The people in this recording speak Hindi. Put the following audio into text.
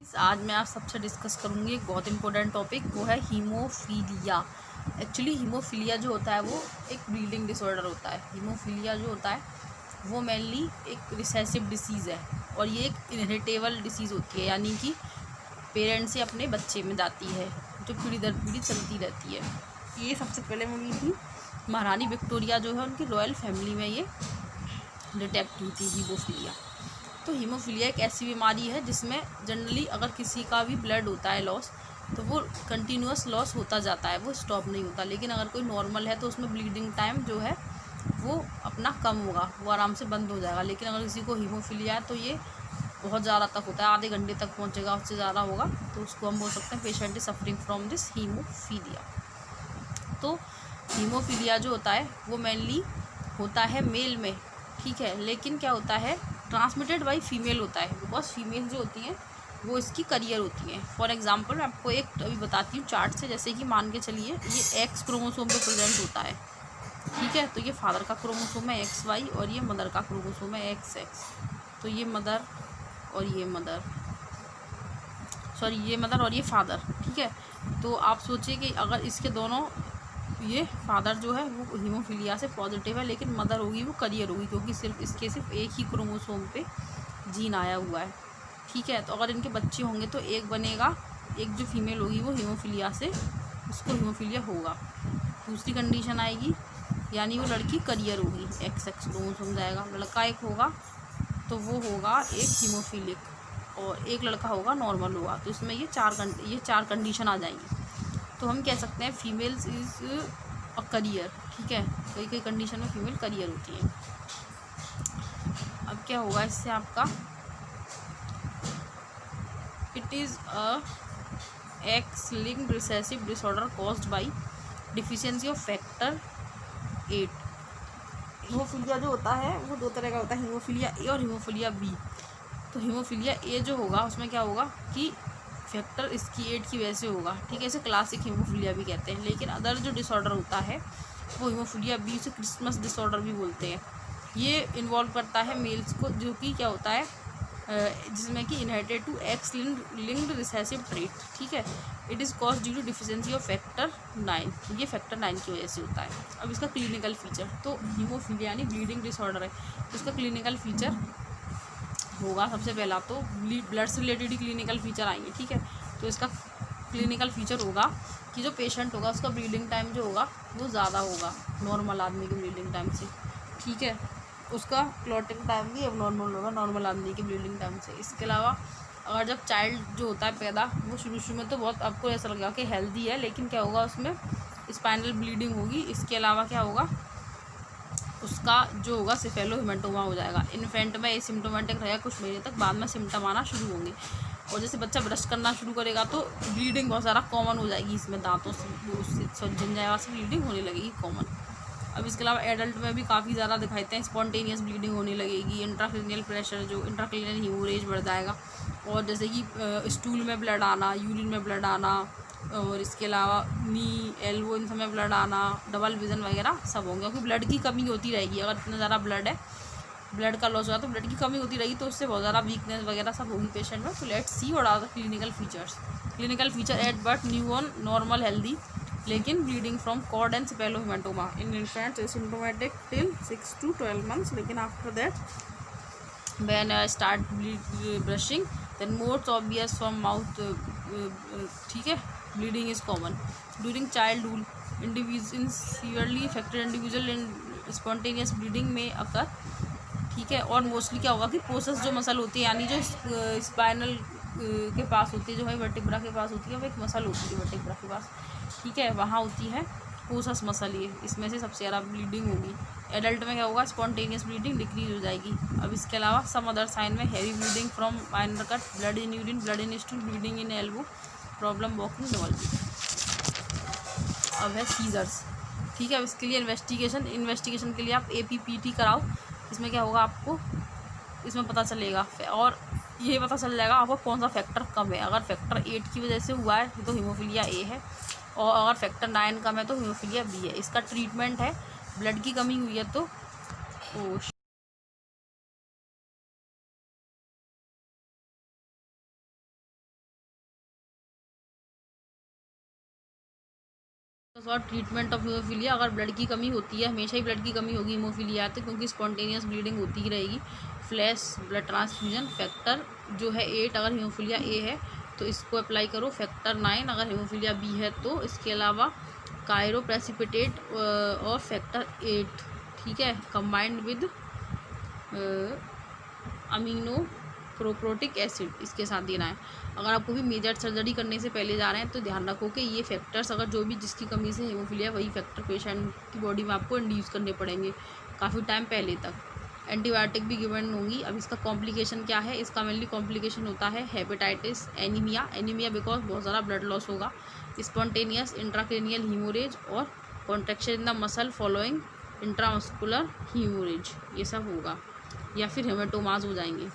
आज मैं आप सबसे डिस्कस करूँगी एक बहुत इंपॉर्टेंट टॉपिक, वो है हीमोफीलिया। एक्चुअली हीमोफीलिया जो होता है वो एक ब्लीडिंग डिसऑर्डर होता है। हीमोफीलिया जो होता है वो मेनली एक रिसेसिव डिसीज़ है और ये एक इनहेरिटेबल डिसीज़ होती है, यानी कि पेरेंट से अपने बच्चे में जाती है, जो पीढ़ी दर पीढ़ी चलती रहती है। ये सबसे पहले मिली थी महारानी विक्टोरिया जो है उनकी रॉयल फैमिली में ये डिटेक्ट हुई थी हीमोफीलिया। तो हीमोफीलिया एक ऐसी बीमारी है जिसमें जनरली अगर किसी का भी ब्लड होता है लॉस, तो वो कंटिन्यूस लॉस होता जाता है, वो स्टॉप नहीं होता। लेकिन अगर कोई नॉर्मल है तो उसमें ब्लीडिंग टाइम जो है वो अपना कम होगा, वो आराम से बंद हो जाएगा। लेकिन अगर किसी को हीमोफीलिया है तो ये बहुत ज़्यादा तक होता है, आधे घंटे तक पहुँचेगा, उससे ज़्यादा होगा, तो उसको हम बोल सकते हैं patient is suffering from this haemophilia. तो हीमोफीलिया जो होता है वो मेनली होता है मेल में, ठीक है, लेकिन क्या होता है ट्रांसमिटेड बाई फीमेल होता है, बिकॉज फीमेल जो होती हैं वो इसकी करियर होती हैं। फॉर एग्जांपल मैं आपको एक अभी बताती हूँ चार्ट से, जैसे कि मान के चलिए ये एक्स क्रोमोसोम पे प्रेजेंट होता है, ठीक है, तो ये फादर का क्रोमोसोम है एक्स वाई और ये मदर का क्रोमोसोम है एक्स एक्स। तो ये मदर और ये मदर, सॉरी ये मदर और ये फादर, ठीक है। तो आप सोचिए कि अगर इसके दोनों, ये फादर जो है वो हीमोफीलिया से पॉजिटिव है, लेकिन मदर होगी वो करियर होगी, क्योंकि सिर्फ एक ही क्रोमोसोम पे जीन आया हुआ है, ठीक है। तो अगर इनके बच्चे होंगे तो एक बनेगा, एक जो फीमेल होगी वो हीमोफीलिया से, उसको हीमोफीलिया होगा। दूसरी कंडीशन आएगी, यानी वो लड़की करियर होगी, एक्स एक्स क्रोमोसोम जाएगा। लड़का एक होगा तो वो होगा एक हीमोफीलिक, और एक लड़का होगा नॉर्मल होगा। तो इसमें ये चार कंडीशन आ जाएंगी। तो हम कह सकते हैं फीमेल्स इज़ अ करियर, ठीक है, कई कई कंडीशन में फीमेल करियर होती है। अब क्या होगा इससे आपका, it is a x linked recessive disorder caused by deficiency of factor 8। Haemophilia जो होता है वो दो तरह का होता है, हीमोफीलिया ए और हीमोफीलिया बी। तो हीमोफीलिया ए जो होगा उसमें क्या होगा कि फैक्टर इसकी 8 की वजह से होगा, ठीक है, इसे क्लासिक हीमोफीलिया भी कहते हैं। लेकिन अदर जो डिसऑर्डर होता है वो हीमोफीलिया बी, उसे क्रिसमस डिसऑर्डर भी बोलते हैं। ये इन्वॉल्व करता है मेल्स को, जो कि क्या होता है जिसमें कि inherited to X linked recessive trait, ठीक है। It is cause due to deficiency of factor 9, ये फैक्टर 9 की वजह से होता है। अब इसका क्लिनिकल फीचर, तो हीमोफीलिया यानी ब्लीडिंग डिसऑर्डर है, तो इसका क्लिनिकल फीचर होगा सबसे पहला तो ब्लड से रिलेटेड ही क्लिनिकल फीचर आएंगे, ठीक है। तो इसका क्लिनिकल फीचर होगा कि जो पेशेंट होगा उसका ब्लीडिंग टाइम जो होगा वो ज़्यादा होगा नॉर्मल आदमी के ब्लीडिंग टाइम से, ठीक है। उसका क्लॉटिंग टाइम भी अब नॉर्मल होगा नॉर्मल आदमी के ब्लीडिंग टाइम से। इसके अलावा अगर जब चाइल्ड जो होता है पैदा, वो शुरू में तो बहुत आपको ऐसा लगेगा कि हेल्दी है, लेकिन क्या होगा उसमें स्पाइनल ब्लीडिंग होगी। इसके अलावा क्या होगा, उसका जो होगा सेफेलोहेमाटोमा हो जाएगा। इन्फेंट में एसिम्टोमेटिक रहेगा कुछ महीने तक, बाद में सिम्टम आना शुरू होंगे। और जैसे बच्चा ब्रश करना शुरू करेगा तो ब्लीडिंग बहुत ज़्यादा कॉमन हो जाएगी, इसमें दांतों से जंजावा से ब्लीडिंग होने लगेगी कॉमन। अब इसके अलावा एडल्ट में भी काफ़ी ज़्यादा दिखाते हैं, स्पॉन्टेनियस ब्लीडिंग होने लगेगी। इंट्राक्रेनियल प्रेशर जो इंट्राक्रेनियल हीमोरेज बढ़ जाएगा, और जैसे कि स्टूल में ब्लड आना, यूरिन में ब्लड आना, और इसके अलावा नी एल्बो इन समय ब्लड आना, डबल विज़न वगैरह सब होंगे, क्योंकि ब्लड की कमी होती रहेगी। अगर इतना ज़्यादा ब्लड है, ब्लड का लॉस हुआ तो ब्लड की कमी होती रहेगी, तो उससे बहुत ज़्यादा वीकनेस वगैरह सब होगी पेशेंट में। तो let's see what are the clinical features. Clinical feature at birth newborn normal healthy, लेकिन bleeding from cord and cephalohematoma in infants asymptomatic till 6 to 12 months, लेकिन after that when start brushing then most obvious from mouth, ठीक है, bleeding is common during childhood. Individual severely affected individual in spontaneous bleeding में अकर, ठीक है। और मोस्टली क्या होगा कि पोसस जो मसल होती है, यानी जो स्पाइनल के पास होती है, जो है वर्टिब्रा के पास होती है, वो एक मसल होती है वर्टिब्रा के पास, ठीक है, वहाँ होती है पोसस मसल, ये इसमें से सबसे ज़्यादा ब्लीडिंग होगी। एडल्ट में क्या होगा, स्पॉन्टेनियस ब्लीडिंग डिक्रीज हो जाएगी। अब इसके अलावा सम अदर साइन में heavy bleeding from minor cut, blood in urine, blood in stool, bleeding in elbow, problem walking normal. अब है सीजर्स, ठीक है। अब इसके लिए इन्वेस्टिगेशन के लिए आप APPT कराओ। इसमें क्या होगा, आपको इसमें पता चलेगा, और ये पता चल जाएगा आपको कौन सा फैक्टर कम है। अगर फैक्टर 8 की वजह से हुआ है तो हीमोफीलिया ए है, और अगर फैक्टर 9 कम है तो हीमोफीलिया बी है। इसका ट्रीटमेंट है, ब्लड की कमी हुई है तो और ट्रीटमेंट ऑफ हीमोफीलिया, अगर ब्लड की कमी होती है, हमेशा ही ब्लड की कमी होगी हीमोफीलिया तो, क्योंकि स्पॉन्टेनियस ब्लीडिंग होती ही रहेगी। फ्लैश ब्लड ट्रांसफ्यूजन फैक्टर जो है 8 अगर हीमोफीलिया ए है तो इसको अप्लाई करो। फैक्टर 9 अगर हीमोफीलिया बी है तो। इसके अलावा कायरो प्रेसिपिटेट और फैक्टर 8, ठीक है, कंबाइंड विद अमीनो प्रोप्रोटिक एसिड, इसके साथ देना है। अगर आपको भी मेजर सर्जरी करने से पहले जा रहे हैं तो ध्यान रखो कि ये फैक्टर्स, अगर जो भी जिसकी कमी से हीमोफीलिया, वही फैक्टर पेशेंट की बॉडी में आपको इंड्यूस करने पड़ेंगे काफ़ी टाइम पहले तक। एंटीबायोटिक भी गिवन होंगी। अब इसका कॉम्प्लिकेशन क्या है? इसका मेनली कॉम्प्लिकेशन होता है हेपेटाइटिस, एनीमिया बिकॉज बहुत ज़्यादा ब्लड लॉस होगा, स्पॉन्टेनियस इंट्राक्रेनियल हीमोरेज और contraction in the muscle following intramuscular haemorrhage, ये सब होगा, या फिर हेमेटोमास हो जाएंगे।